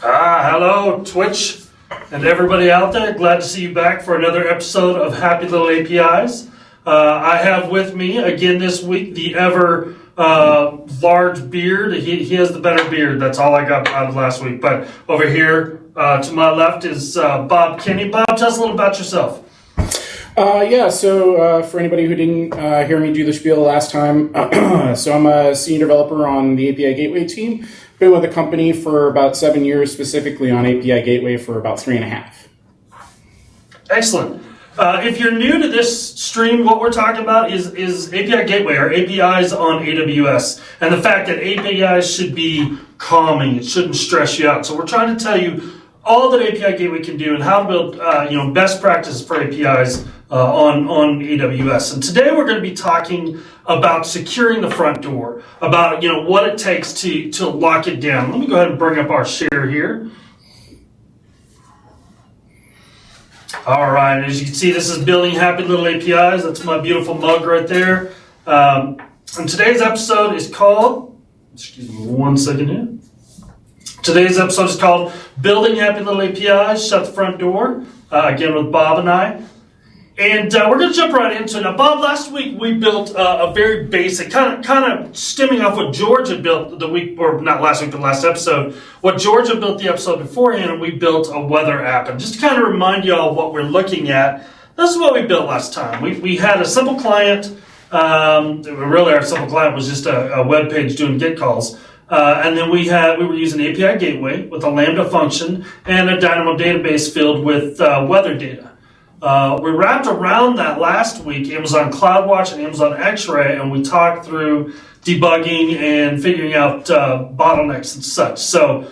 Hello, Twitch and everybody out there. Glad to see you back for another episode of Happy Little APIs. I have with me again this week the ever large beard. He has the better beard. That's all I got out of last week. But over here to my left is Bob Kinney. Bob, tell us a little about yourself. So for anybody who didn't hear me do the spiel last time, so I'm a senior developer on the API Gateway team. Been with the company for about 7 years, specifically on API Gateway for about 3.5. Excellent. If you're new to this stream, what we're talking about is API Gateway, or APIs on AWS, and the fact that APIs should be calming. It shouldn't stress you out. So we're trying to tell you all that API Gateway can do and how to build best practices for APIs on AWS. And today we're going to be talking about securing the front door, about what it takes to lock it down. Let me go ahead and bring up our share here. All right, as you can see, this is Building Happy Little APIs. That's my beautiful mug right there. And today's episode is called, excuse me one second here. Today's episode is called Building Happy Little APIs, Shut the Front Door, again with Bob and I. And we're going to jump right into it. Now, Bob, last week we built a very basic, kind of stemming off what George had built the week, or not last week, but last episode, what George had built the episode beforehand, and we built a weather app. And just to kind of remind you all what we're looking at, this is what we built last time. We had a simple client. Really, our simple client was just a web page doing GET calls. And then we were using API Gateway with a Lambda function and a Dynamo database filled with weather data. We wrapped around that last week Amazon CloudWatch and Amazon X-Ray, and we talked through debugging and figuring out bottlenecks and such. So,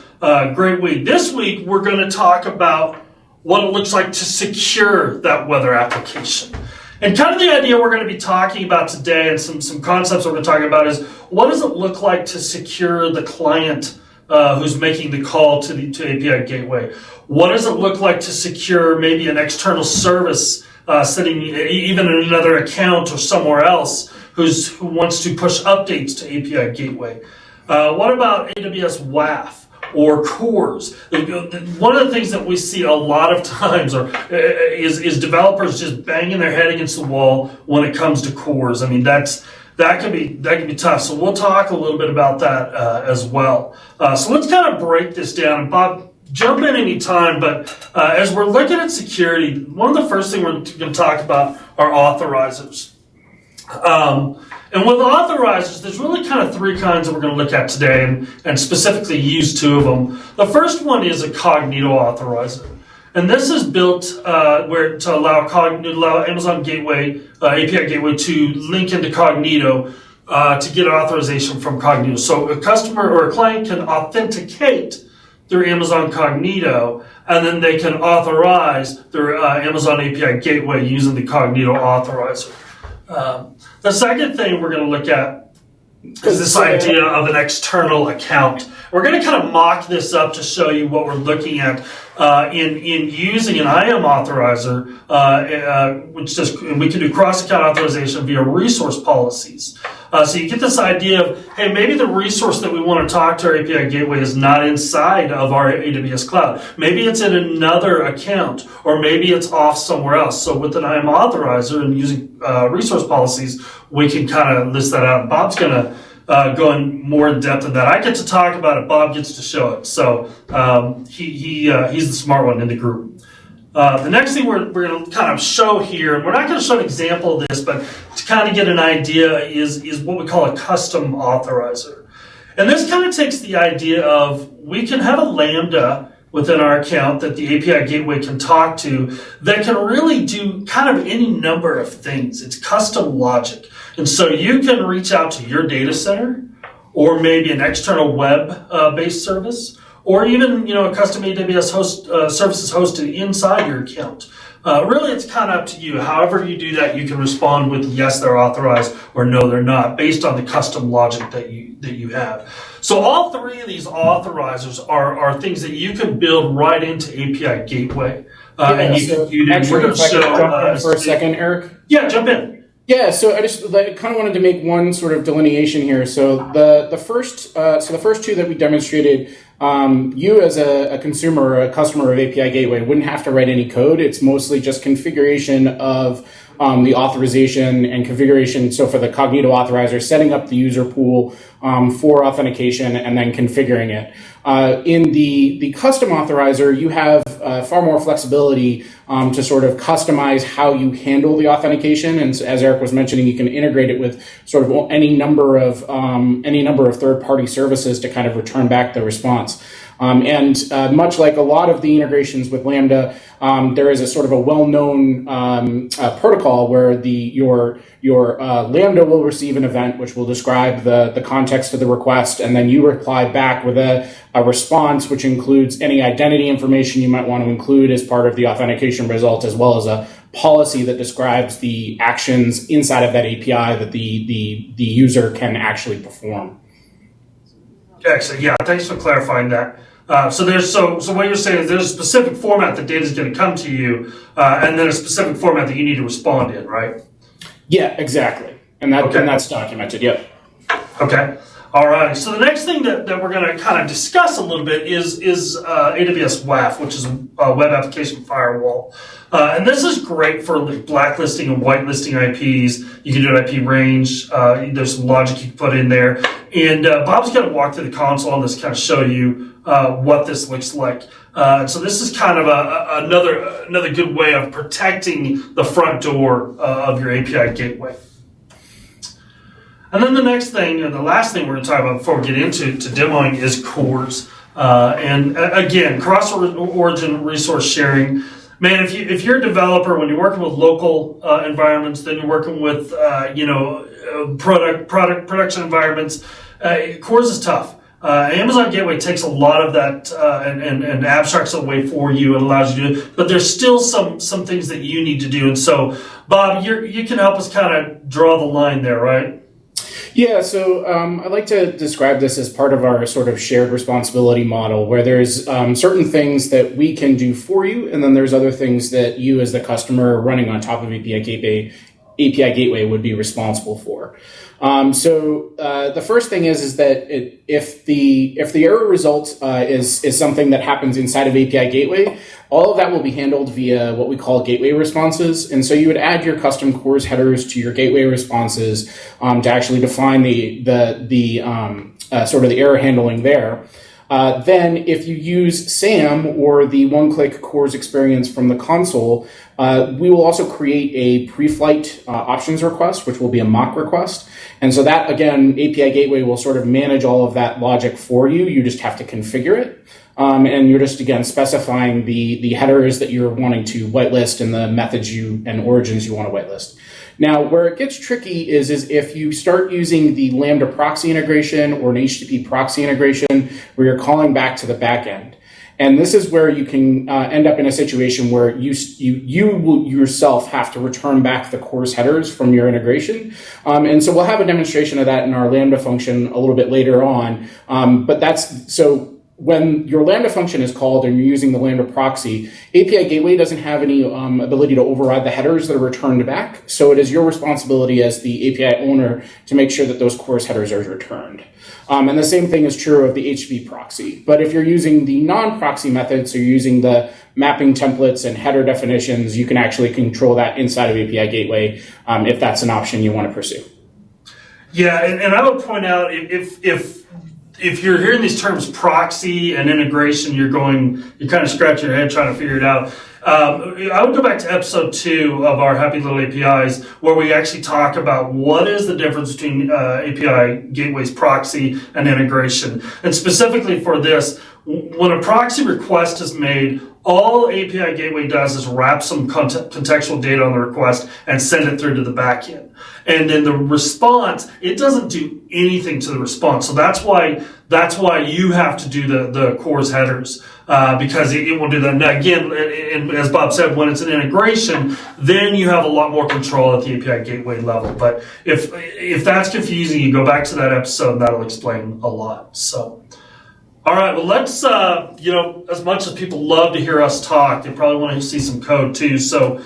great week. This week, we're going to talk about what it looks like to secure that weather application. And kind of the idea we're going to be talking about today, and some concepts we're going to talk about, is what does it look like to secure the client who's making the call to API Gateway? What does it look like to secure maybe an external service sitting even in another account or somewhere else who wants to push updates to API Gateway? What about AWS WAF or cores? One of the things that we see a lot of times is developers just banging their head against the wall when it comes to cores. I mean, that can be tough. So we'll talk a little bit about that as well. So let's kind of break this down. And Bob, jump in any time. But as we're looking at security, one of the first things we're going to talk about are authorizers. And with authorizers, there's really kind of three kinds that we're going to look at today, and specifically use two of them. The first one is a Cognito Authorizer. And this is built to allow Amazon Gateway, API Gateway, to link into Cognito to get authorization from Cognito. So a customer or a client can authenticate through Amazon Cognito, and then they can authorize their Amazon API Gateway using the Cognito Authorizer. The second thing we're going to look at is this idea of an external account. We're going to kind of mock this up to show you what we're looking at in using an IAM authorizer, which says we can do cross-account authorization via resource policies. So you get this idea of, hey, maybe the resource that we want to talk to our API Gateway is not inside of our AWS cloud. Maybe it's in another account, or maybe it's off somewhere else. So with an IAM authorizer and using resource policies, we can kind of list that out. Bob's going to go in more in depth in that. I get to talk about it. Bob gets to show it. So he's the smart one in the group. The next thing we're going to kind of show here, and we're not going to show an example of this, but to kind of get an idea is what we call a custom authorizer. And this kind of takes the idea of we can have a Lambda within our account that the API Gateway can talk to that can really do kind of any number of things. It's custom logic. And so you can reach out to your data center, or maybe an external web-based service, or even a custom AWS services hosted inside your account. Really, it's kind of up to you. However you do that, you can respond with yes, they're authorized, or no, they're not, based on the custom logic that you have. So all three of these authorizers are things that you can build right into API Gateway, and you can do that. We're going to show jump in for a second, Eric. Yeah, jump in. Yeah, so I kind of wanted to make one sort of delineation here. So the first two that we demonstrated you as a consumer or a customer of API Gateway wouldn't have to write any code. It's mostly just configuration of the authorization and configuration. So for the Cognito Authorizer, setting up the user pool for authentication and then configuring it. In the custom authorizer, you have far more flexibility to sort of customize how you handle the authentication. And as Eric was mentioning, you can integrate it with sort of any number of third-party services to kind of return back the response. And much like a lot of the integrations with Lambda, there is a sort of a well-known protocol where your Lambda will receive an event which will describe the context of the request, and then you reply back with a response which includes any identity information you might want to include as part of the authentication result, as well as a policy that describes the actions inside of that API that the user can actually perform. Excellent. Yeah, thanks for clarifying that. So what you're saying is there's a specific format that data is going to come to you, and then a specific format that you need to respond in, right? Yeah, exactly. And that's documented. Yep. Okay. All right. So the next thing that we're going to kind of discuss a little bit is AWSWAF, which is a web application firewall. And this is great for blacklisting and whitelisting IPs. You can do an IP range. There's some logic you can put in there. And Bob's going to walk through the console on this, kind of show you what this looks like. So this is kind of another good way of protecting the front door of your API gateway. And then the next thing, or the last thing we're going to talk about before we get into demoing is cores. And again, CrossOrigin resource sharing. Man, if you're a developer, when you're working with local environments, then you're working with production environments, cores is tough. Amazon Gateway takes a lot of that and abstracts it away for you and allows you to do it. But there's still some things that you need to do. And so, Bob, you can help us kind of draw the line there, right? Yeah, so I'd like to describe this as part of our sort of shared responsibility model, where there's certain things that we can do for you, and then there's other things that you as the customer running on top of API Gateway would be responsible for. So the first thing is that if the error result is something that happens inside of API Gateway, all of that will be handled via what we call gateway responses. And so you would add your custom cores headers to your gateway responses to actually define the sort of the error handling there. Then if you use SAM or the one-click cores experience from the console, we will also create a pre-flight options request, which will be a mock request. And so that, again, API Gateway will sort of manage all of that logic for you. You just have to configure it. And you're just, again, specifying the headers that you're wanting to whitelist and the methods and origins you want to whitelist. Now, where it gets tricky is if you start using the Lambda Proxy integration or an HTTP proxy integration where you're calling back to the backend. And this is where you can end up in a situation where you will yourself have to return back the cores headers from your integration. And so we'll have a demonstration of that in our Lambda function a little bit later on. But that's so. When your Lambda function is called and you're using the Lambda proxy, API Gateway doesn't have any ability to override the headers that are returned back. So it is your responsibility as the API owner to make sure that those cores headers are returned. And the same thing is true of the HTTP proxy. But if you're using the non-proxy methods, so you're using the mapping templates and header definitions, you can actually control that inside of API Gateway if that's an option you want to pursue. Yeah, and I would point out if you're hearing these terms proxy and integration, you're kind of scratching your head trying to figure it out. I would go back to episode 2 of our Happy Little APIs, where we actually talk about what is the difference between API Gateway's proxy and integration. And specifically for this, when a proxy request is made, all API Gateway does is wrap some contextual data on the request and send it through to the backend. And then the response, it doesn't do anything to the response. So that's why you have to do the cores headers, because it will do that. Now again, and as Bob said, when it's an integration, then you have a lot more control at the API Gateway level. But if that's confusing, you go back to that episode and that'll explain a lot. So. All right, well, let's, as much as people love to hear us talk, they probably want to see some code too. So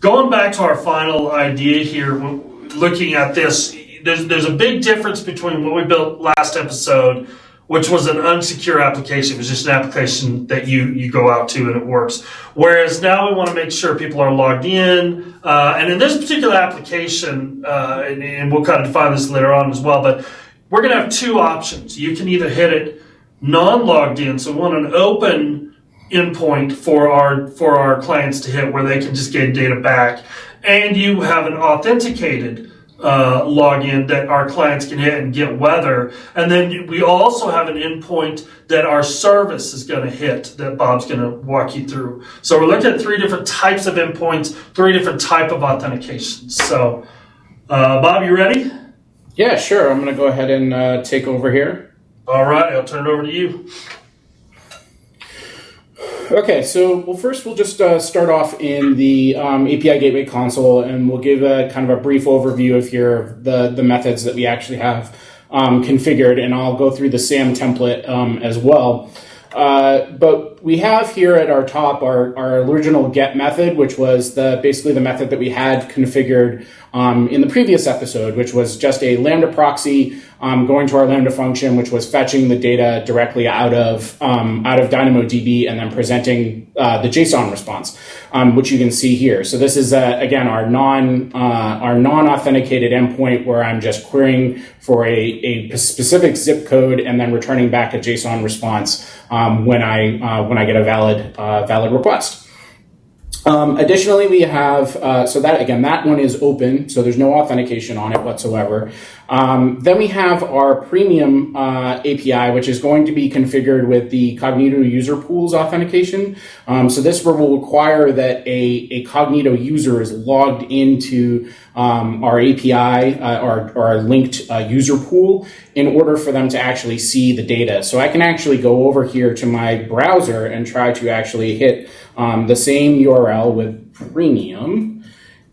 going back to our final idea here, looking at this, there's a big difference between what we built last episode, which was an unsecure application. It was just an application that you go out to and it works. Whereas now we want to make sure people are logged in. And in this particular application, and we'll kind of define this later on as well, but we're going to have two options. You can either hit it non-logged in, so we want an open endpoint for our clients to hit where they can just get data back, and you have an authenticated login that our clients can hit and get weather. And then we also have an endpoint that our service is going to hit that Bob's going to walk you through. So we're looking at three different types of endpoints, three different type of authentications. So Bob, you ready? Yeah, sure. I'm going to go ahead and take over here. All right, I'll turn it over to you. Okay, so first we'll just start off in the API Gateway console, and we'll give a kind of a brief overview of here the methods that we actually have configured, and I'll go through the SAM template as well. But we have here at our top our original get method, which was basically the method that we had configured in the previous episode, which was just a Lambda proxy going to our Lambda function, which was fetching the data directly out of DynamoDB and then presenting the JSON response, which you can see here. So this is again our non-authenticated endpoint where I'm just querying for a specific zip code and then returning back a JSON response when I get a valid request. Additionally, we have, so that again, that one is open, so there's no authentication on it whatsoever. Then we have our premium API, which is going to be configured with the Cognito user pools authentication. So this will require that a Cognito user is logged into our API or our linked user pool in order for them to actually see the data. So I can actually go over here to my browser and try to actually hit the same URL with premium.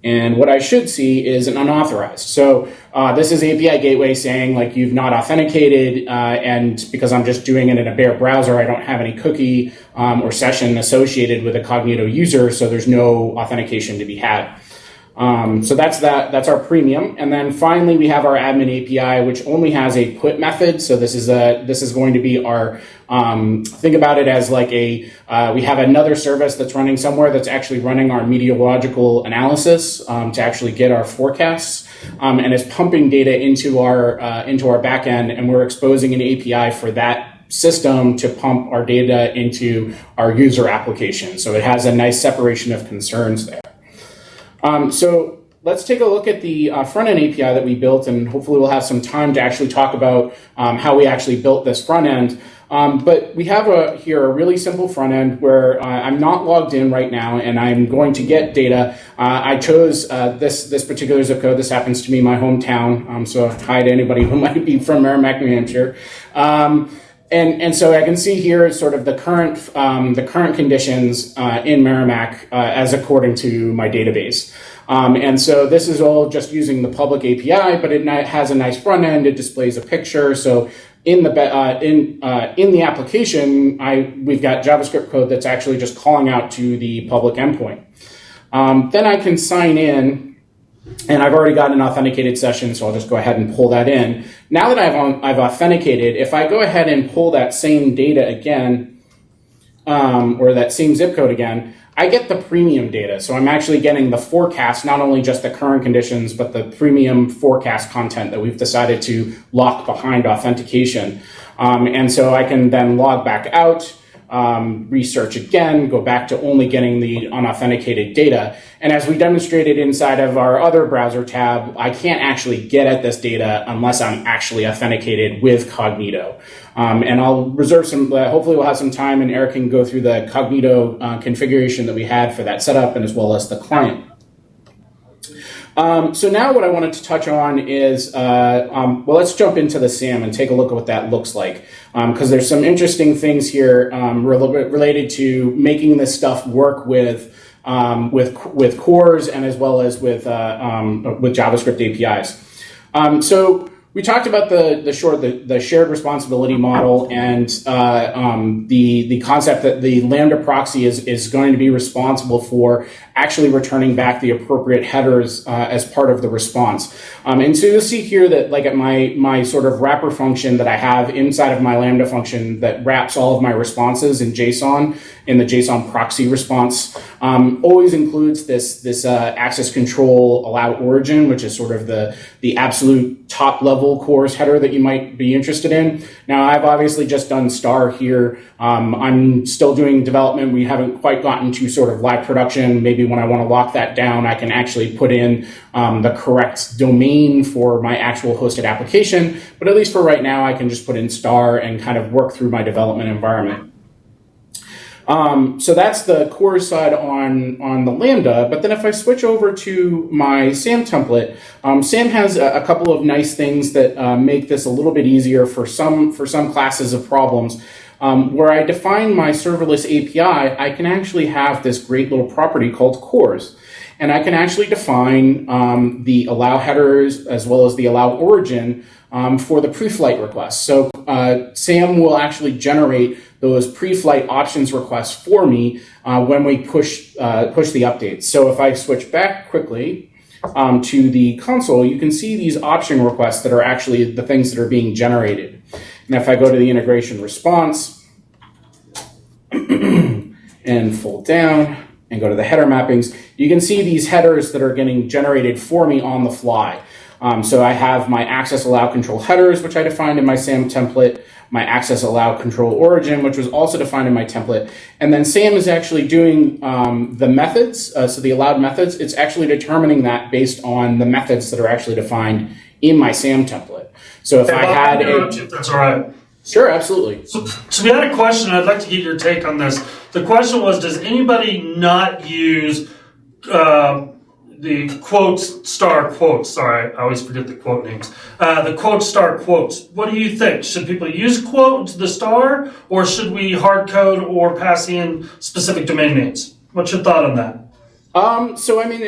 And what I should see is an unauthorized. So this is API Gateway saying like you've not authenticated, and because I'm just doing it in a bare browser, I don't have any cookie or session associated with a Cognito user, so there's no authentication to be had. So that's that. That's our premium, and then finally we have our admin API, which only has a put method. So this is going to be our think about it as like we have another service that's running somewhere that's actually running our meteorological analysis to actually get our forecasts, and is pumping data into our backend, and we're exposing an API for that system to pump our data into our user application. So it has a nice separation of concerns there. So let's take a look at the front-end API that we built, and hopefully we'll have some time to actually talk about how we actually built this front-end. But we have here a really simple front-end where I'm not logged in right now, and I'm going to get data. I chose this particular zip code. This happens to be my hometown, so hi to anybody who might be from Merrimack, New Hampshire. And so I can see here sort of the current conditions in Merrimack as according to my database. And so this is all just using the public API, but it has a nice front end. It displays a picture. So in the application, we've got JavaScript code that's actually just calling out to the public endpoint. Then I can sign in. And I've already got an authenticated session, so I'll just go ahead and pull that in. Now that I've authenticated, if I go ahead and pull that same data again, or that same zip code again, I get the premium data. So I'm actually getting the forecast, not only just the current conditions, but the premium forecast content that we've decided to lock behind authentication. And so I can then log back out, research again, go back to only getting the unauthenticated data. And as we demonstrated inside of our other browser tab, I can't actually get at this data unless I'm actually authenticated with Cognito. And I'll reserve some, hopefully we'll have some time and Eric can go through the Cognito configuration that we had for that setup and as well as the client. So now what I wanted to touch on is, well, let's jump into the SAM and take a look at what that looks like. Because there's some interesting things here related to making this stuff work with cores and as well as with JavaScript APIs. So we talked about the shared responsibility model and the concept that the Lambda proxy is going to be responsible for actually returning back the appropriate headers as part of the response. And so you'll see here that like at my sort of wrapper function that I have inside of my Lambda function that wraps all of my responses in JSON in the JSON proxy response always includes this access control allow origin, which is sort of the absolute top level CORS header that you might be interested in. Now, I've obviously just done star here. I'm still doing development. We haven't quite gotten to sort of live production. Maybe when I want to lock that down, I can actually put in the correct domain for my actual hosted application. But at least for right now, I can just put in star and kind of work through my development environment. So that's the core side on the Lambda. But then if I switch over to my SAM template, SAM has a couple of nice things that make this a little bit easier for some classes of problems. Where I define my serverless API, I can actually have this great little property called CORS. And I can actually define the allow headers as well as the allow origin for the pre-flight requests. So SAM will actually generate those pre-flight options requests for me when we push the updates. So if I switch back quickly to the console, you can see these option requests that are actually the things that are being generated. And if I go to the integration response and fold down and go to the header mappings, you can see these headers that are getting generated for me on the fly. So I have my access allow control headers, which I defined in my SAM template, my access allow control origin, which was also defined in my template. And then SAM is actually doing the methods, so the allowed methods, it's actually determining that based on the methods that are actually defined in my SAM template. So if I had if that's all right. Sure, absolutely. So we had a question. I'd like to get your take on this. The question was, does anybody not use the quotes, star quotes? Sorry, I always forget the quote names. The quote star quotes. What do you think? Should people use quote, the star, or should we hard code or pass in specific domain names? What's your thought on that? So I mean,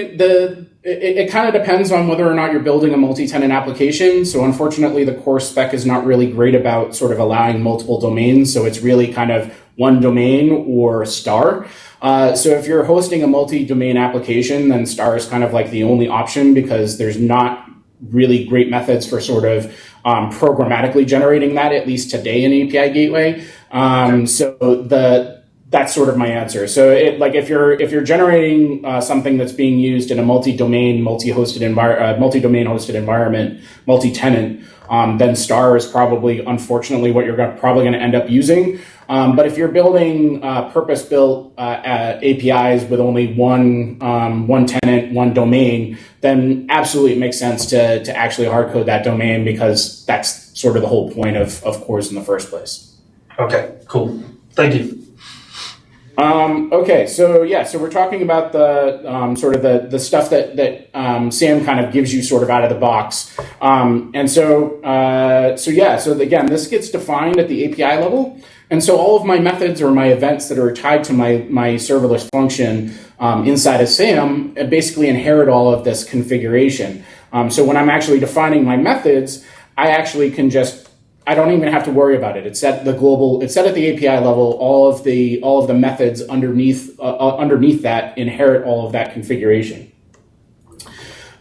it kind of depends on whether or not you're building a multi-tenant application. So unfortunately, the core spec is not really great about sort of allowing multiple domains. So it's really kind of one domain or star. So if you're hosting a multi-domain application, then star is kind of like the only option because there's not really great methods for sort of programmatically generating that, at least today in API Gateway. That's sort of my answer. So if you're generating something that's being used in a multi-domain, multi-domain hosted environment, multi-tenant, then star is probably, unfortunately, what you're probably going to end up using. But if you're building purpose-built APIs with only one tenant, one domain, then absolutely it makes sense to actually hard code that domain because that's sort of the whole point of CORS in the first place. Okay, cool. Thank you. Okay, so we're talking about the sort of the stuff that SAM kind of gives you sort of out of the box, so again, this gets defined at the API level, and so all of my methods or my events that are tied to my serverless function inside of SAM basically inherit all of this configuration. So when I'm actually defining my methods, I actually can I don't even have to worry about it. It's set at the API level. All of the methods underneath that inherit all of that configuration.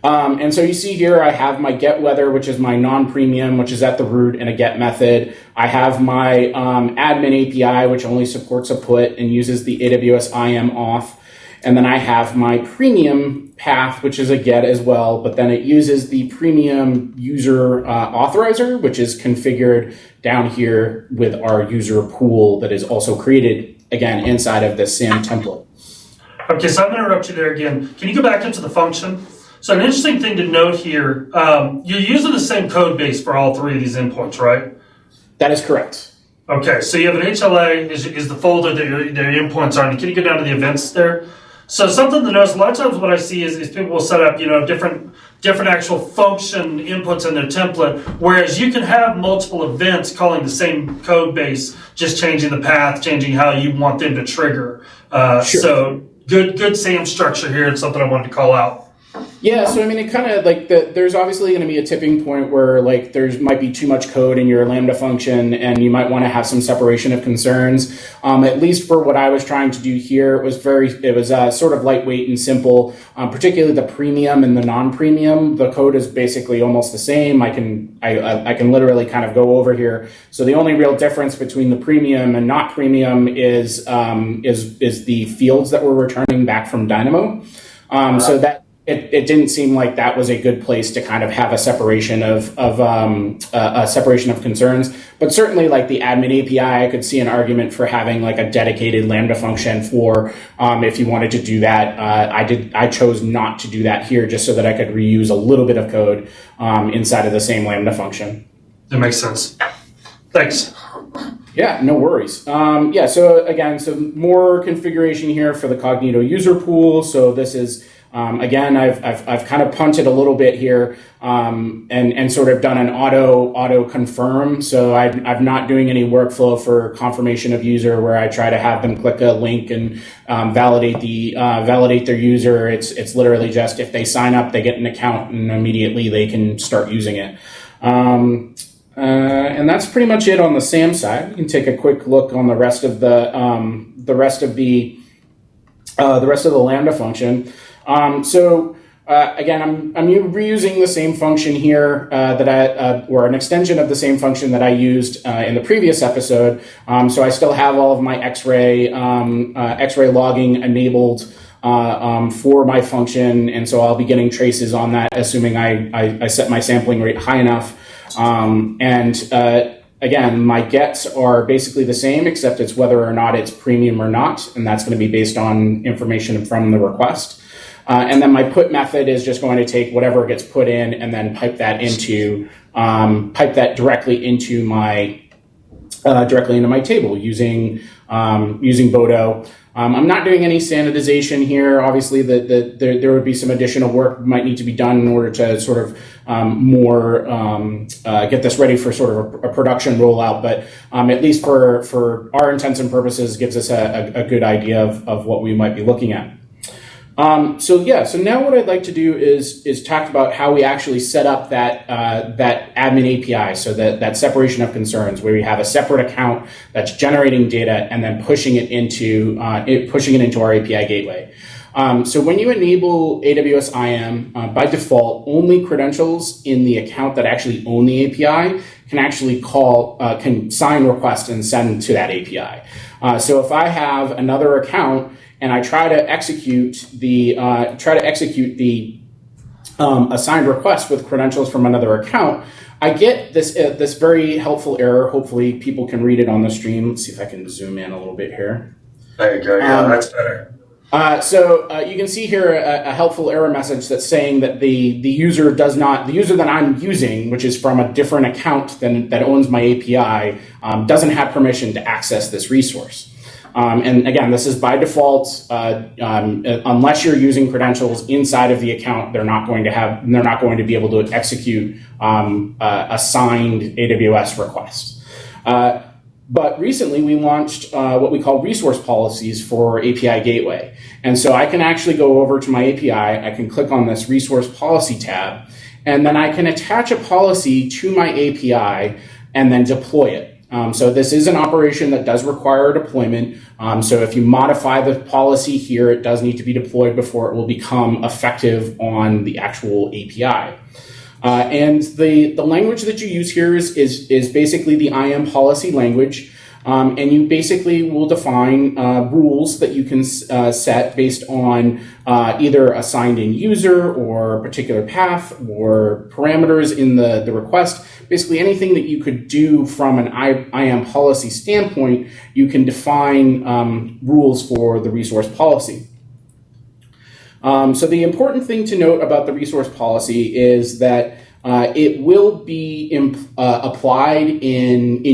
And so you see here, I have my get weather, which is my non-premium, which is at the root and a get method. I have my admin API, which only supports a put and uses the AWS IAM auth. And then I have my premium path, which is a get as well, but then it uses the premium user authorizer, which is configured down here with our user pool that is also created, again, inside of the SAM template. Okay, so I'm going to interrupt you there again. Can you go back into the function? So an interesting thing to note here, you're using the same code base for all three of these endpoints, right? That is correct. Okay, so you have an HLA is the folder that your endpoints are. And can you go down to the events there? So something to notice, a lot of times what I see is people will set up, different actual function inputs in their template, whereas you can have multiple events calling the same code base, just changing the path, changing how you want them to trigger. Sure. So good SAM structure here. It's something I wanted to call out. Yeah, so I mean, it kind of there's obviously going to be a tipping point where like there might be too much code in your Lambda function, and you might want to have some separation of concerns. At least for what I was trying to do here, it was sort of lightweight and simple. Particularly the premium and the non-premium, the code is basically almost the same. I can literally kind of go over here. So the only real difference between the premium and not premium is the fields that we're returning back from Dynamo. So that. It didn't seem like that was a good place to kind of have a separation of concerns, but certainly like the admin API, I could see an argument for having like a dedicated Lambda function for if you wanted to do that. I chose not to do that here just so that I could reuse a little bit of code inside of the same Lambda function. That makes sense. Thanks. Yeah, no worries. So again, some more configuration here for the Cognito user pool. So this is. Again, I've kind of punted a little bit here and sort of done an auto confirm. So I'm not doing any workflow for confirmation of user where I try to have them click a link and validate their user. It's literally just if they sign up, they get an account and immediately they can start using it. And that's pretty much it on the SAM side. We can take a quick look on the rest of the Lambda function. Again, I'm reusing the same function here or an extension of the same function that I used in the previous episode. So I still have all of my X-ray logging enabled for my function, and so I'll be getting traces on that, assuming I set my sampling rate high enough. Again, my gets are basically the same, except it's whether or not it's premium or not, and that's going to be based on information from the request. And then my put method is just going to take whatever gets put in and then pipe that directly into my table using Bodo. I'm not doing any sanitization here. Obviously, there would be some additional work might need to be done in order to sort of get this ready for sort of a production rollout. But at least for our intents and purposes, gives us a good idea of what we might be looking at. So now what I'd like to do is talk about how we actually set up that admin API, so that separation of concerns, where we have a separate account that's generating data and then pushing it into our API gateway. So when you enable AWS IAM, by default, only credentials in the account that actually own the API can actually can sign requests and send to that API. So if I have another account and I try to execute the assigned request with credentials from another account, I get this very helpful error. Hopefully, people can read it on the stream. Let's see if I can zoom in a little bit here. There you go. Yeah, that's better. So you can see here a helpful error message that's saying that the user that I'm using, which is from a different account that owns my API, doesn't have permission to access this resource. And again, this is by default. Unless you're using credentials inside of the account, they're not going to be able to execute a signed AWS request. But recently, we launched what we call resource policies for API Gateway. And so I can actually go over to my API, I can click on this resource policy tab, and then I can attach a policy to my API and then deploy it. So this is an operation that does require a deployment. So if you modify the policy here, it does need to be deployed before it will become effective on the actual API. And the language that you use here is basically the IAM policy language. And you basically will define rules that you can set based on either a signed in user or a particular path or parameters in the request. Basically anything that you could do from an IAM policy standpoint, you can define rules for the resource policy. So the important thing to note about the resource policy is that it will be applied in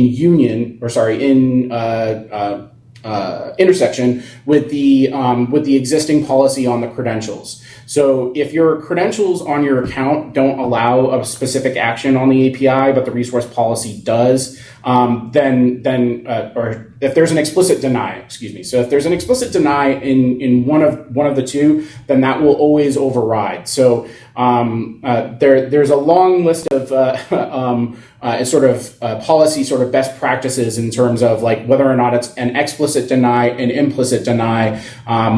intersection with the existing policy on the credentials. So if your credentials on your account don't allow a specific action on the API, but the resource policy does, or if there's an explicit deny, excuse me. So if there's an explicit deny in one of the two, then that will always override. So there's a long list of policy sort of best practices in terms of like whether or not it's an explicit deny, an implicit deny,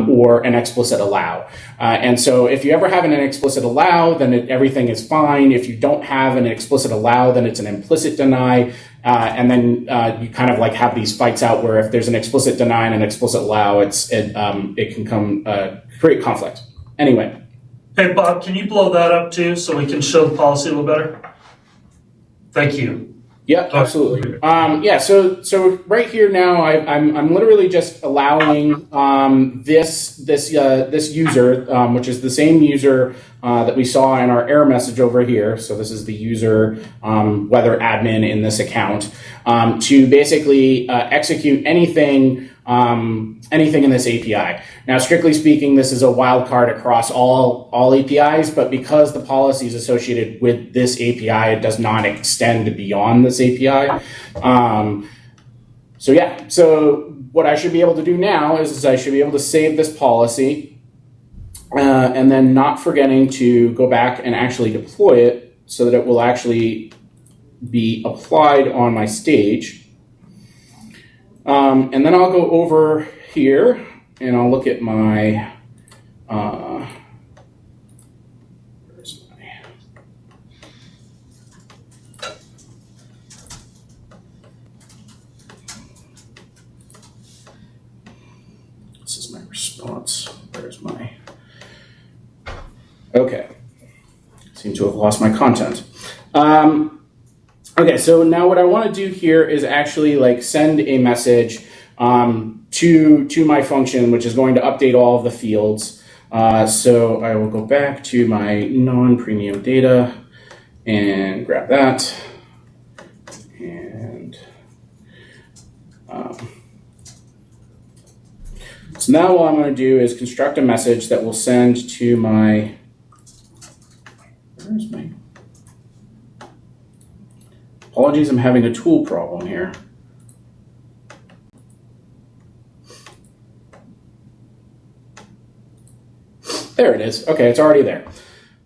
or an explicit allow. And so if you ever have an explicit allow, then everything is fine. If you don't have an explicit allow, then it's an implicit deny. And then you kind of like have these fights out where if there's an explicit deny and an explicit allow, it can create conflict. Anyway. Hey, Bob, can you blow that up too so we can show the policy a little better? Thank you. Yeah, absolutely. So right here now, I'm literally just allowing this user, which is the same user that we saw in our error message over here. So this is the user whether admin in this account to basically execute anything in this API. Now, strictly speaking, this is a wildcard across all APIs, but because the policy is associated with this API, it does not extend beyond this API. So what I should be able to do now is I should be able to save this policy and then not forgetting to go back and actually deploy it so that it will actually be applied on my stage. And then I'll go over here and I'll look at my, this is my response. Where's my, okay. Seem to have lost my content. Okay, so now what I want to do here is actually like send a message to my function, which is going to update all of the fields. So I will go back to my non-premium data and grab that. And so now what I'm going to do is construct a message that will send to my, where's my, apologies, I'm having a tool problem here. There it is. Okay, it's already there.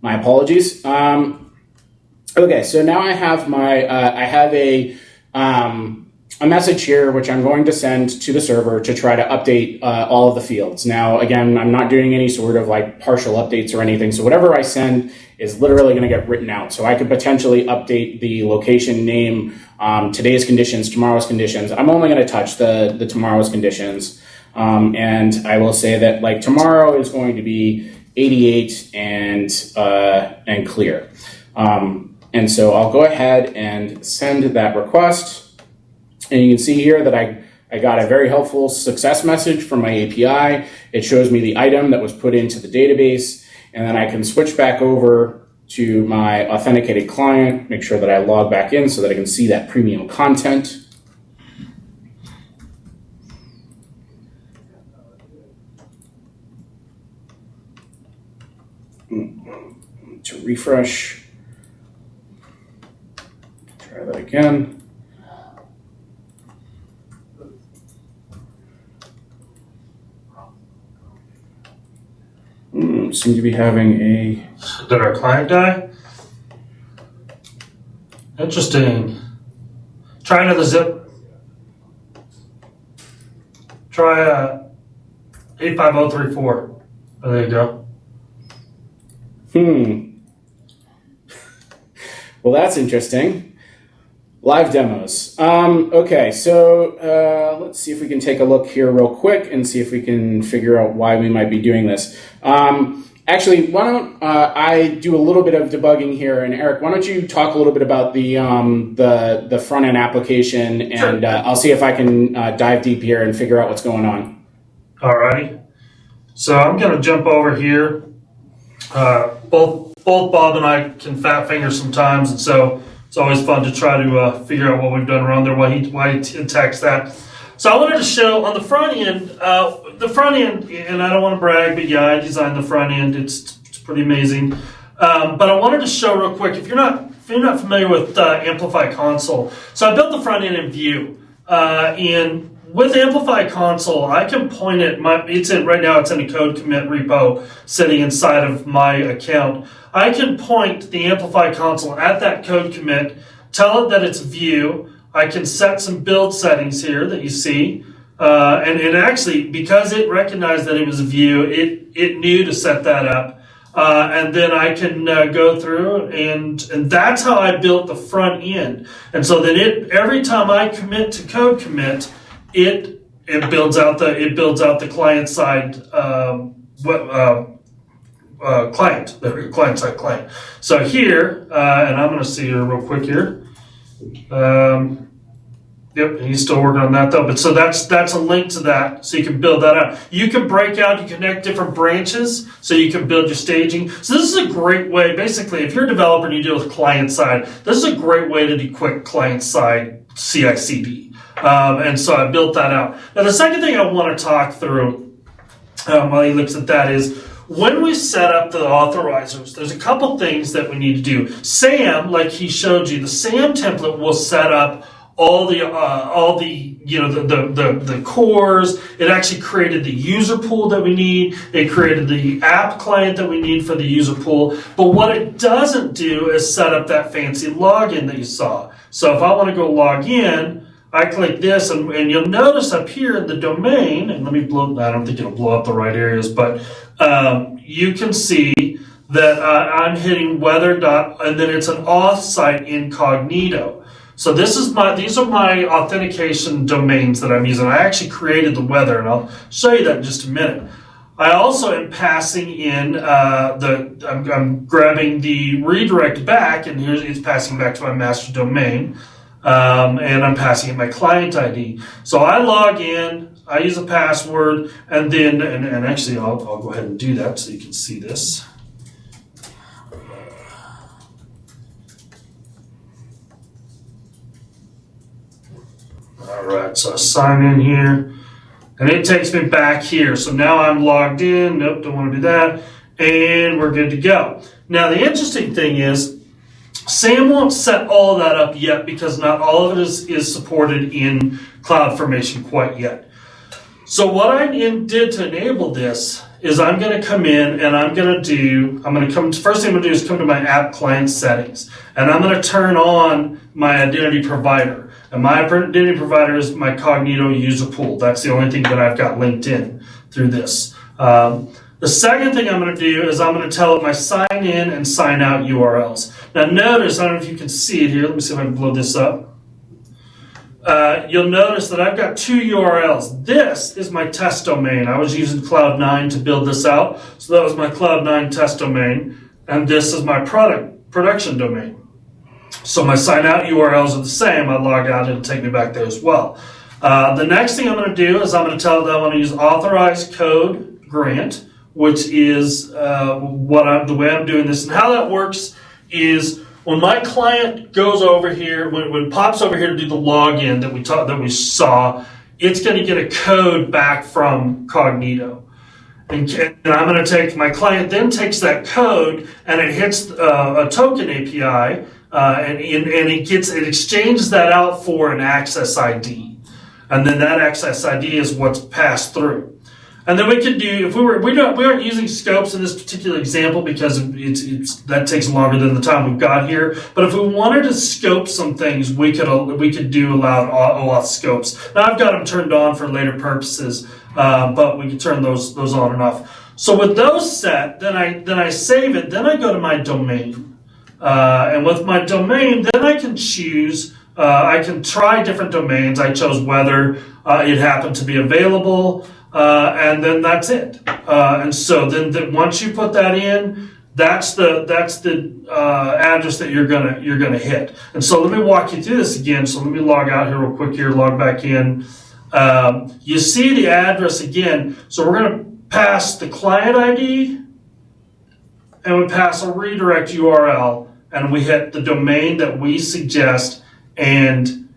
My apologies. Okay, so now I have my a message here which I'm going to send to the server to try to update all of the fields. Now, again, I'm not doing any sort of like partial updates or anything. So whatever I send is literally going to get written out. So I could potentially update the location name, today's conditions, tomorrow's conditions. I'm only going to touch the tomorrow's conditions. And I will say that like tomorrow is going to be 88 and clear. And so I'll go ahead and send that request. And you can see here that I got a very helpful success message from my API. It shows me the item that was put into the database. And then I can switch back over to my authenticated client, make sure that I log back in so that I can see that premium content. To refresh, try that again. Seem to be having a... Did our client die? Interesting. Try another zip. Try 85034. Oh, there you go. Well, that's interesting. Live demos. Okay, so let's see if we can take a look here real quick and see if we can figure out why we might be doing this. Actually, why don't I do a little bit of debugging here? And Eric, why don't you talk a little bit about the front end application, and sure. I'll see if I can dive deep here and figure out what's going on. Alrighty. So I'm going to jump over here. Both Bob and I can fat finger sometimes, and so it's always fun to try to figure out what we've done wrong there, why he attacks that. So I wanted to show on the front end, and I don't want to brag, but yeah, I designed the front end. It's pretty amazing. But I wanted to show real quick, if you're not familiar with Amplify Console, so I built the front end in Vue. And with Amplify Console, I can point it, right now it's in a code commit repo sitting inside of my account. I can point the Amplify Console at that code commit, tell it that it's Vue. I can set some build settings here that you see. And actually, because it recognized that it was a Vue, it knew to set that up. And then I can go through and that's how I built the front end. And so then every time I commit to code commit, it builds out the client side client side client. So here, and I'm going to see here real quick here. Yep, he's still working on that though. But so that's a link to that, so you can build that out. You can break out, you connect different branches, so you can build your staging. So this is a great way, basically, if you're a developer and you deal with client side, this is a great way to do quick client side CI/CD. And so I built that out. Now the second thing I want to talk through while he looks at that is, when we set up the authorizers, there's a couple things that we need to do. SAM, like he showed you, the SAM template will set up all the cores. It actually created the user pool that we need. It created the app client that we need for the user pool. But what it doesn't do is set up that fancy login that you saw. So if I want to go log in, I click this, and you'll notice up here in the domain, and let me blow, I don't think it'll blow up the right areas, but you can see that I'm hitting weather and then it's an auth site in Cognito. So these are my authentication domains that I'm using. I actually created the weather, and I'll show you that in just a minute. I also am passing in I'm grabbing the redirect back, and here it's passing back to my master domain, and I'm passing in my client ID. So I log in, I use a password, and then and actually I'll go ahead and do that so you can see this. All right, so I sign in here, and it takes me back here. So now I'm logged in. Nope, don't want to do that. And we're good to go. Now, the interesting thing is, SAM won't set all that up yet because not all of it is supported in CloudFormation quite yet. So what I did to enable this is I'm going to come in and first thing I'm going to do is come to my app client settings, and I'm going to turn on my identity provider. And my identity provider is my Cognito user pool. That's the only thing that I've got linked in through this. The second thing I'm going to do is I'm going to tell it my sign in and sign out URLs. Now notice, I don't know if you can see it here. Let me see if I can blow this up. You'll notice that I've got two URLs. This is my test domain. I was using Cloud9 to build this out. So that was my Cloud9 test domain. And this is my production domain. So my sign out URLs are the same. I log out, it'll take me back there as well. The next thing I'm going to do is I'm going to tell it that I want to use authorized code grant, which is the way I'm doing this. And how that works is when my client goes over here, when it pops over here to do the login that we saw, it's going to get a code back from Cognito. And I'm going to take, my client then takes that code and it hits a token API, and it exchanges that out for an access ID. And then that access ID is what's passed through. And then we could do, if we aren't using scopes in this particular example because that takes longer than the time we've got here. But if we wanted to scope some things, we could do allowed OAuth scopes. Now I've got them turned on for later purposes, but we can turn those on and off. So with those set, then I save it. Then I go to my domain, and with my domain, then I can choose. I can try different domains. I chose whether it happened to be available. And then that's it. And so then once you put that in, that's the address that you're gonna hit. And so let me walk you through this again. So let me log out here real quick here, log back in. You see the address again. So we're gonna pass the client ID and we pass a redirect URL and we hit the domain that we suggest and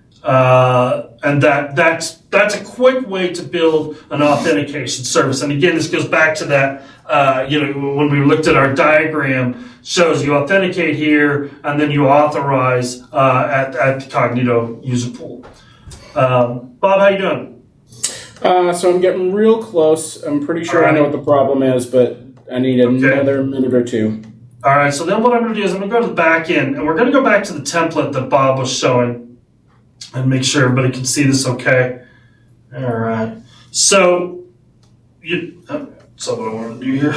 And that's a quick way to build an authentication service. And again, this goes back to that, when we looked at our diagram, shows you authenticate here, and then you authorize at the Cognito user pool. Bob, how you doing? So I'm getting real close. I'm pretty sure I know what the problem is, but I need another minute or two. All right, so then what I'm going to do is I'm going to go to the back end, and we're going to go back to the template that Bob was showing and make sure everybody can see this okay. All right. So that's what I want to do here.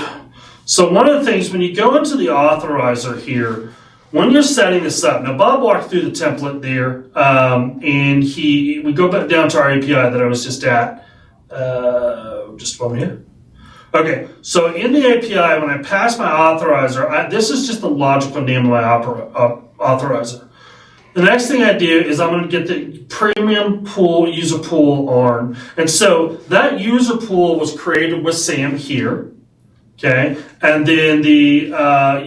So one of the things, when you go into the authorizer here, when you're setting this up, now Bob walked through the template there, and we go back down to our API that I was just at. Just one here. Okay, so in the API, when I pass my authorizer, this is just the logical name of my authorizer. The next thing I do is I'm going to get the premium pool, user pool ARN. And so that user pool was created with Sam here. Okay, and then the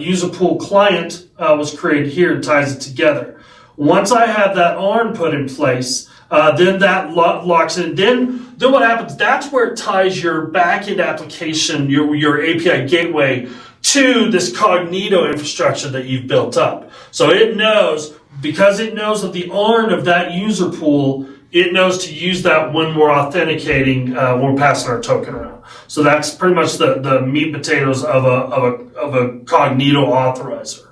user pool client was created here and ties it together. Once I have that ARN put in place, then that locks in. Then what happens? That's where it ties your backend application, your API gateway, to this Cognito infrastructure that you've built up. So it knows, because it knows that the ARN of that user pool, it knows to use that when we're authenticating, when we're passing our token around. So that's pretty much the meat and potatoes of a Cognito authorizer.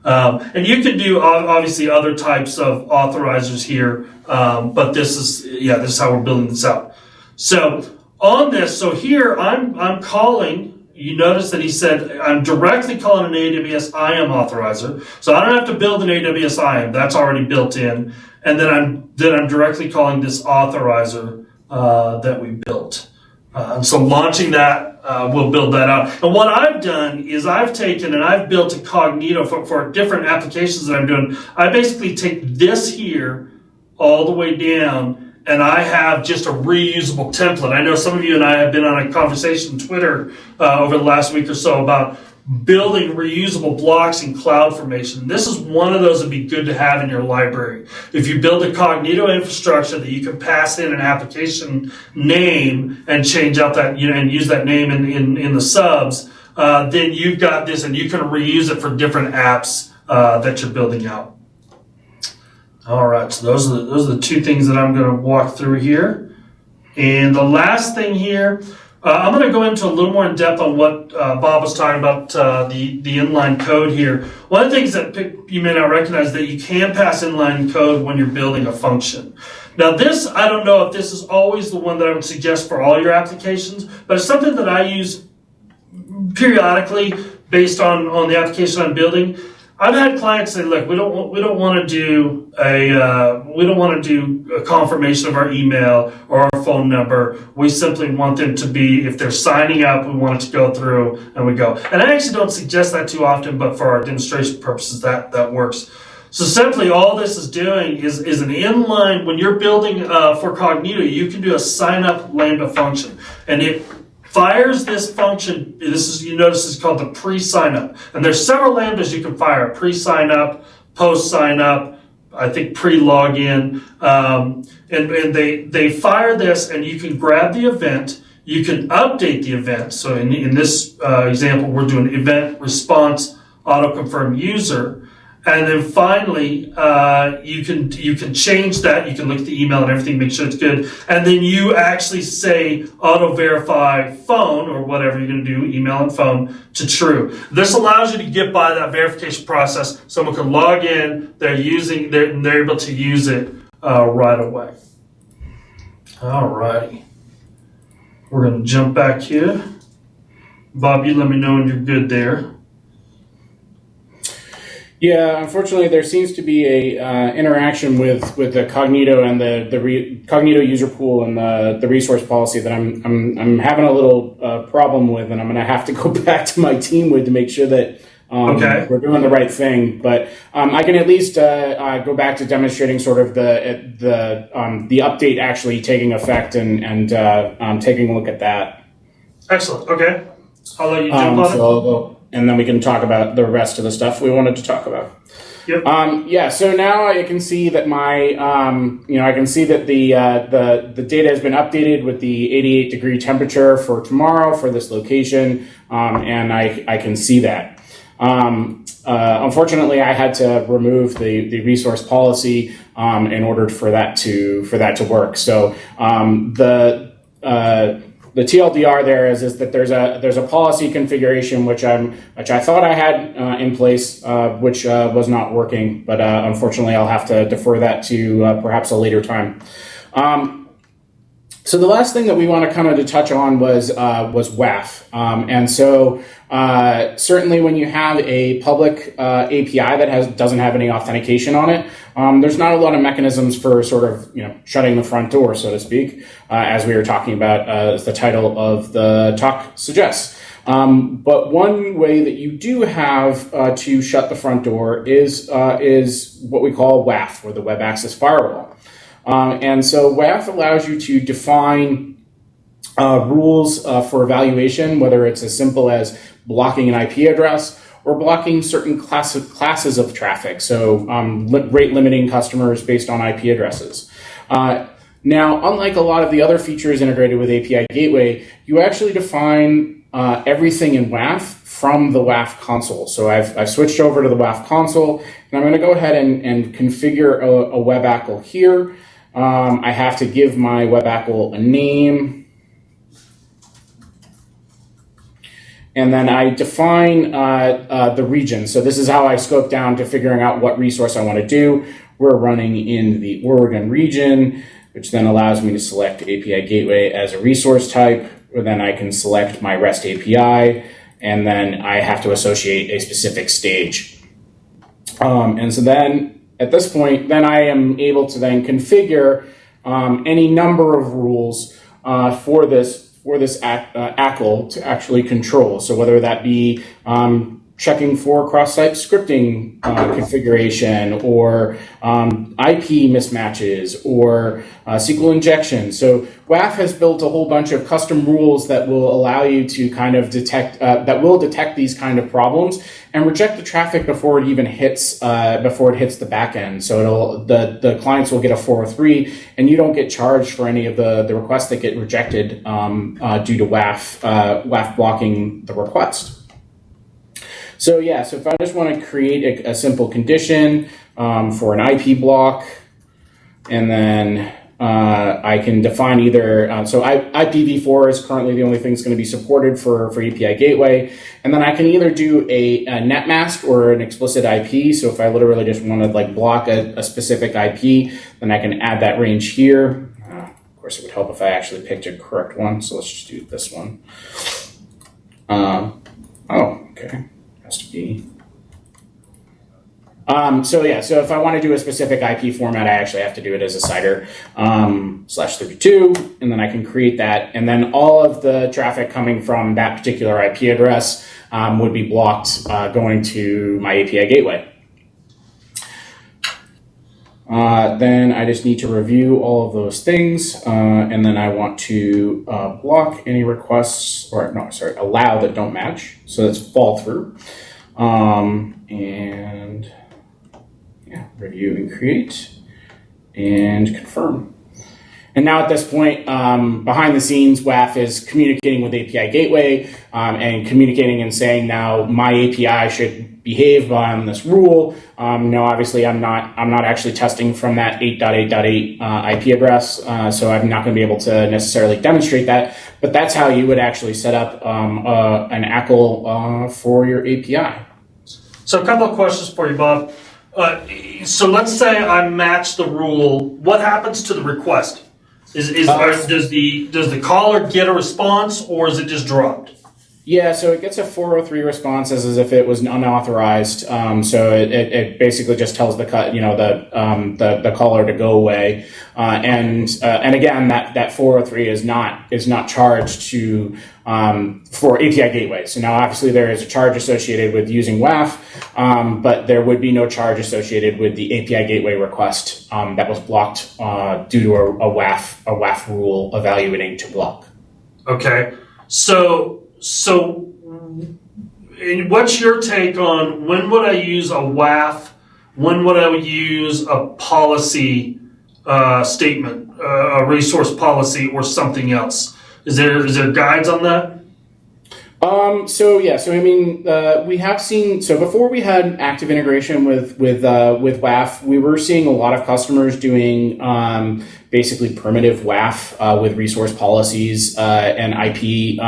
And you can do obviously other types of authorizers here, but this is how we're building this out. So on this, so here I'm calling. You notice that he said I'm directly calling an AWS IAM authorizer, so I don't have to build an AWS IAM. That's already built in, and then I'm directly calling this authorizer that we built. And so launching that, we'll build that out. And what I've done is I've taken and I've built a Cognito for different applications that I'm doing. I basically take this here all the way down, and I have just a reusable template. I know some of you and I have been on a conversation on Twitter over the last week or so about building reusable blocks in CloudFormation. This is one of those that'd be good to have in your library. If you build a Cognito infrastructure that you can pass in an application name and change out that, and use that name in the subs, then you've got this, and you can reuse it for different apps that you're building out. All right, so those are the two things that I'm going to walk through here. And the last thing here, I'm going to go into a little more in depth on what Bob was talking about, the inline code here. One of the things that you may not recognize is that you can pass inline code when you're building a function. Now this, I don't know if this is always the one that I would suggest for all your applications, but it's something that I use periodically based on the application I'm building. I've had clients say, "Look, we don't want to do a confirmation of our email or our phone number. We simply want them to be, if they're signing up, we want it to go through, and we go." And I actually don't suggest that too often, but for our demonstration purposes, that works. So simply, all this is doing is an inline. When you're building for Cognito, you can do a sign up Lambda function, and it fires this function. You notice it's called the pre-sign up, and there's several lambdas you can fire: pre-sign up, post-sign up, I think pre-login, and they fire this, and you can grab the event. You can update the event. So in this example, we're doing event response auto confirm user. And then finally, you can change that. You can look at the email and everything, make sure it's good. And then you actually say auto verify phone, or whatever you're going to do, email and phone, to true. This allows you to get by that verification process. Someone can log in, they're able to use it right away. All righty. We're going to jump back here. Bob, you let me know when you're good there. Yeah, unfortunately, there seems to be a interaction with the Cognito and the Cognito user pool and the resource policy that I'm having a little problem with, and I'm going to have to go back to my team with to make sure that we're doing the right thing. But I can at least go back to demonstrating sort of the update actually taking effect and taking a look at that. Excellent. Okay, I'll let you jump on it. I'll go. and then we can talk about the rest of the stuff we wanted to talk about. Yep. So now I can see that I can see that the data has been updated with the 88 degree temperature for tomorrow for this location, and I can see that. Unfortunately, I had to remove the resource policy in order for that to work. So the TLDR there is that there's a policy configuration which I thought I had in place, which was not working, but unfortunately I'll have to defer that to perhaps a later time. So the last thing that we want to kind of to touch on was Waff, and so certainly when you have a public API that doesn't have any authentication on it, there's not a lot of mechanisms for sort of shutting the front door, so to speak, as we were talking about, as the title of the talk suggests. But one way that you do have to shut the front door is what we call WAF, or the Web Access Firewall. And so WAF allows you to define rules for evaluation, whether it's as simple as blocking an IP address or blocking certain classes of traffic, so rate limiting customers based on IP addresses. Now, unlike a lot of the other features integrated with API Gateway, you actually define everything in WAF from the WAF console. So I've switched over to the WAF console, and I'm going to go ahead and configure a web ACL here. I have to give my web ACL a name. And then I define the region. So this is how I scope down to figuring out what resource I want to do. We're running in the Oregon region, which then allows me to select API Gateway as a resource type. Or then I can select my REST API, and then I have to associate a specific stage. And so then at this point, then I am able to then configure any number of rules for this ACL to actually control. So whether that be checking for cross-site scripting configuration, or IP mismatches, or SQL injection. So WAF has built a whole bunch of custom rules that will allow you to kind of detect these kind of problems and reject the traffic before it even hits the back end. So the clients will get a 403, and you don't get charged for any of the requests that get rejected due to WAF blocking the request. So so if I just want to create a simple condition for an IP block, and then I can define either, so IPv4 is currently the only thing that's going to be supported for API Gateway, and then I can either do a net mask or an explicit IP. So if I literally just want to block a specific IP, then I can add that range here. Of course, it would help if I actually picked a correct one, so let's just do this one. Okay. Has to be. So if I want to do a specific IP format, I actually have to do it as a CIDR /32, and then I can create that, and then all of the traffic coming from that particular IP address would be blocked going to my API gateway. Then I just need to review all of those things, and then I want to block any requests, allow that don't match. So that's fall through. And review and create and confirm. And now at this point, behind the scenes, WAF is communicating with API Gateway and communicating and saying, now my API should behave on this rule. Obviously, I'm not actually testing from that 8.8.8 IP address, so I'm not going to be able to necessarily demonstrate that. But that's how you would actually set up an ACL for your API. So a couple of questions for you, Bob. So let's say I match the rule. What happens to the request? Does the caller get a response, or is it just dropped? Yeah, so it gets a 403 response as if it was unauthorized. So it basically just tells the caller to go away. And again, that 403 is not charged to for API Gateway. So now obviously there is a charge associated with using WAF, but there would be no charge associated with the API Gateway request that was blocked due to a WAF rule evaluating to block. Okay, so and what's your take on when would I use a WAF? When would I use a policy statement, a resource policy, or something else? Is there guides on that? We have seen, so before we had active integration with WAF, we were seeing a lot of customers doing basically primitive WAF with resource policies and IP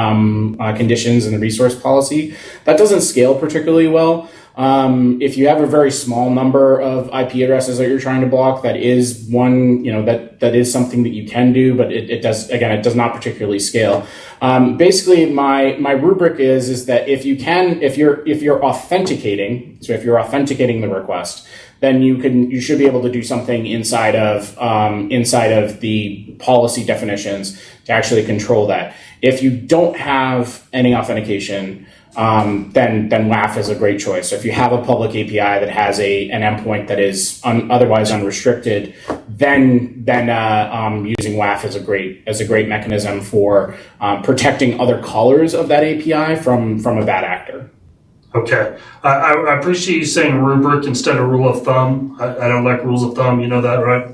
conditions in the resource policy. That doesn't scale particularly well. If you have a very small number of IP addresses that you're trying to block, that is one, that is something that you can do, but it does not particularly scale. Basically my rubric is that if you're authenticating, so if you're authenticating the request, then you should be able to do something inside of the policy definitions to actually control that. If you don't have any authentication, then WAF is a great choice. So if you have a public API that has an endpoint that is otherwise unrestricted, then using WAF is a great mechanism for protecting other callers of that API from a bad actor. Okay, I appreciate you saying rubric instead of rule of thumb. I don't like rules of thumb. You know that, right?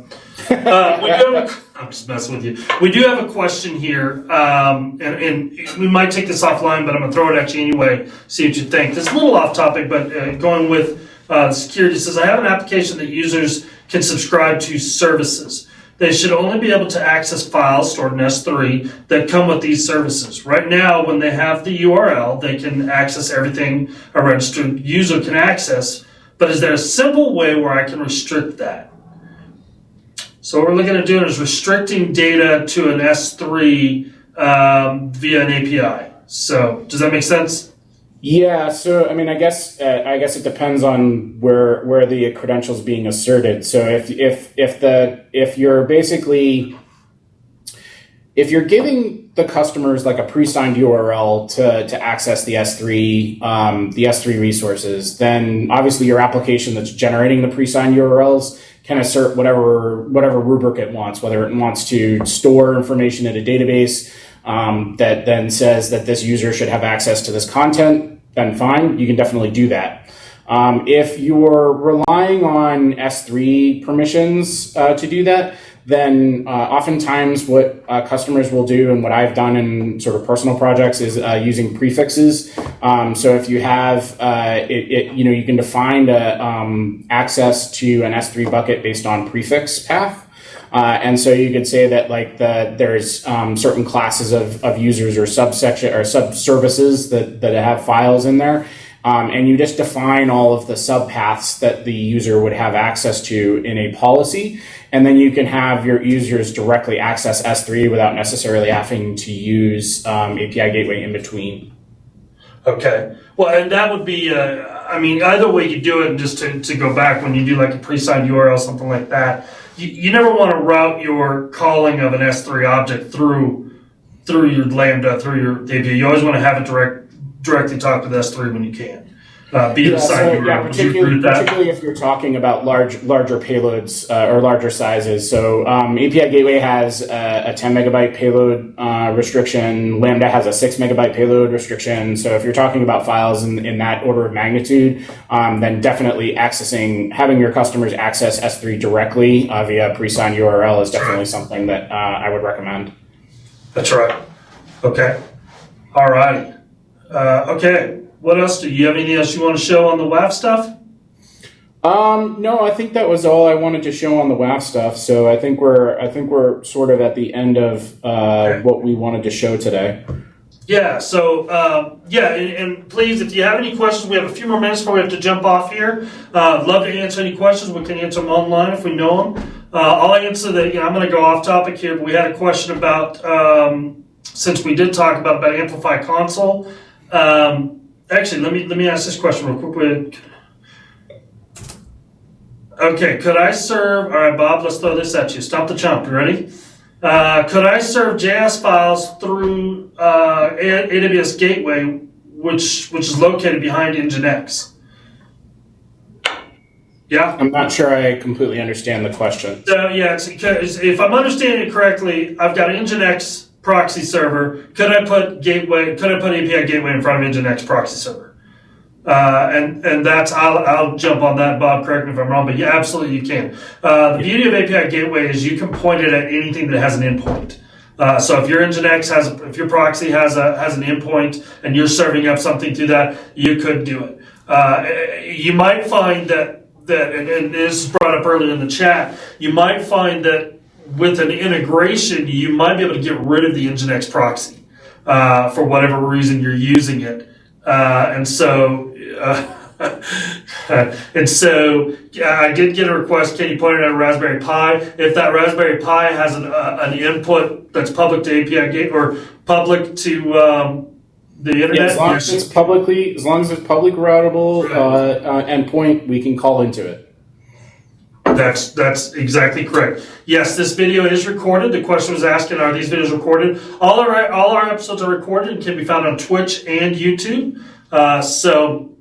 I'm just messing with you. We do have a question here, and we might take this offline, but I'm going to throw it at you anyway, see what you think. This is a little off topic, but going with security, says, I have an application that users can subscribe to services. They should only be able to access files stored in S3 that come with these services. Right now, when they have the URL, they can access everything a registered user can access, but is there a simple way where I can restrict that? So what we're looking at doing is restricting data to an S3 via an API. So does that make sense? Yeah. So I guess it depends on where the credential's being asserted. So if you're giving the customers like a pre-signed URL to access the S3 resources, then obviously your application that's generating the pre-signed URLs can assert whatever rubric it wants, whether it wants to store information in a database that then says that this user should have access to this content, then fine, you can definitely do that. If you're relying on S3 permissions to do that, then oftentimes what customers will do, and what I've done in sort of personal projects, is using prefixes. So if you have you can define access to an S3 bucket based on prefix path. And so you could say that there's certain classes of users or subsection or sub-services that have files in there. And you just define all of the subpaths that the user would have access to in a policy. And then you can have your users directly access S3 without necessarily having to use API gateway in between. Okay. Well, and that would be, either way you do it, and just to go back, when you do like a pre-signed URL, something like that, you never want to route your calling of an S3 object through your Lambda, through your API. You always want to have it directly talk to the S3 when you can. Particularly if you're talking about larger payloads or larger sizes. So API Gateway has a 10 megabyte payload restriction. Lambda has a 6 megabyte payload restriction. So if you're talking about files in that order of magnitude, then definitely having your customers access S3 directly via pre-signed URL is definitely something that I would recommend. That's right. Okay. All righty. Okay. What else? Do you have anything else you want to show on the WAF stuff? No, I think that was all I wanted to show on the WAF stuff. So I think we're sort of at the end of what we wanted to show today. Yeah. So and please, if you have any questions, we have a few more minutes before we have to jump off here. Love to answer any questions. We can answer them online if we know them. I'll answer that. I'm going to go off topic here, but we had a question about since we did talk about Amplify Console. Actually, let me ask this question real quick. Okay, could I serve? All right, Bob, let's throw this at you. Stop the chump. You ready? Could I serve JS files through AWS Gateway, which is located behind Nginx? Yeah? I'm not sure I completely understand the question. If I'm understanding it correctly, I've got an Nginx proxy server. Could I put API Gateway in front of Nginx proxy server? And that's, I'll jump on that, Bob, correct me if I'm wrong, but yeah, absolutely you can. The beauty of API Gateway is you can point it at anything that has an endpoint. So if your Nginx if your proxy has an endpoint and you're serving up something through that, you could do it. You might find that and this is brought up earlier in the chat, you might find that with an integration, you might be able to get rid of the Nginx proxy for whatever reason you're using it. And so I did get a request. Katie pointed out a Raspberry Pi. If that Raspberry Pi has an input that's public to API Gate or public to the internet, as long as it's public routable endpoint, we can call into it. That's exactly correct. Yes, this video is recorded. The question was asking, are these videos recorded? All our episodes are recorded and can be found on Twitch and YouTube. So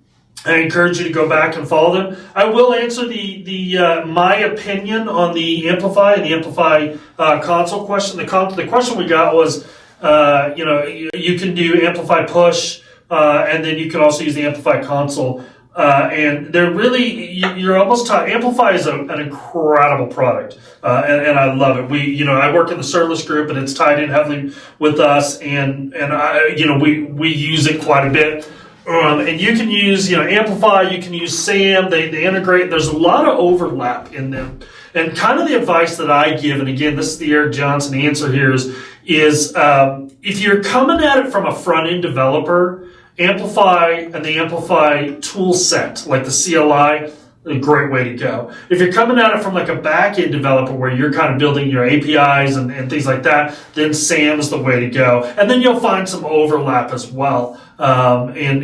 I encourage you to go back and follow them. I will answer the my opinion on the Amplify and the Amplify console question. The question we got was, you can do Amplify push, and then you can also use the Amplify console. And they're really, you're almost taught. Amplify is an incredible product, and I love it. I work in the Serverless group, and it's tied in heavily with us, and we use it quite a bit. And you can use, Amplify, you can use SAM, they integrate, there's a lot of overlap in them. And kind of the advice that I give, and again, this is the Eric Johnson answer here, is if you're coming at it from a front-end developer, Amplify and the Amplify tool set, like the CLI, a great way to go. If you're coming at it from like a back-end developer where you're kind of building your APIs and things like that, then SAM is the way to go. And then you'll find some overlap as well. And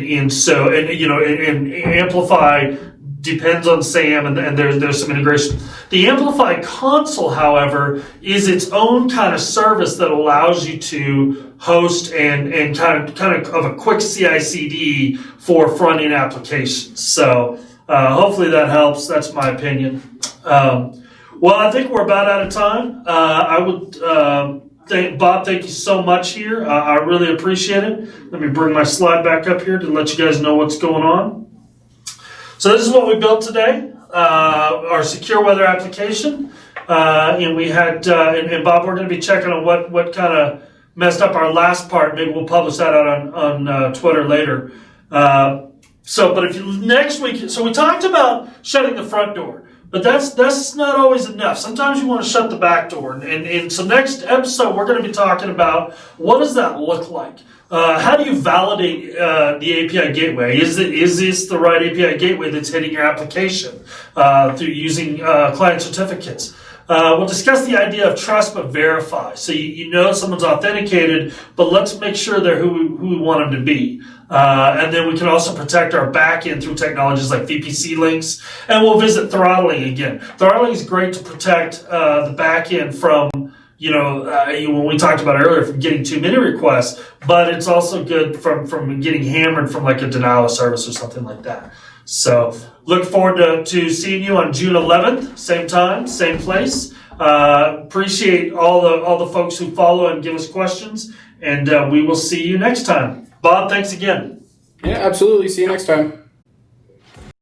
Amplify depends on SAM and there's some integration. The Amplify console, however, is its own kind of service that allows you to host and kind of a quick CI/CD for front-end applications. So hopefully that helps. That's my opinion. Well, I think we're about out of time. I would Bob, thank you so much here. I really appreciate it. Let me bring my slide back up here to let you guys know what's going on. So this is what we built today, our secure weather application. And we had, and Bob, we're going to be checking on what kind of messed up our last part. Maybe we'll publish that out on Twitter later. But if you next week, so we talked about shutting the front door, but that's not always enough. Sometimes you want to shut the back door. And so next episode, we're going to be talking about what does that look like? How do you validate the API gateway? Is this the right API gateway that's hitting your application through using client certificates? We'll discuss the idea of trust but verify. So you know someone's authenticated, but let's make sure they're who we want them to be. And then we can also protect our backend through technologies like VPC links. And we'll visit throttling again. Throttling is great to protect the backend from, when we talked about earlier, from getting too many requests, but it's also good from getting hammered from like a denial of service or something like that. So look forward to seeing you on June 11th, same time, same place. Appreciate all the folks who follow and give us questions, and we will see you next time. Bob, thanks again. Yeah, absolutely. See you next time.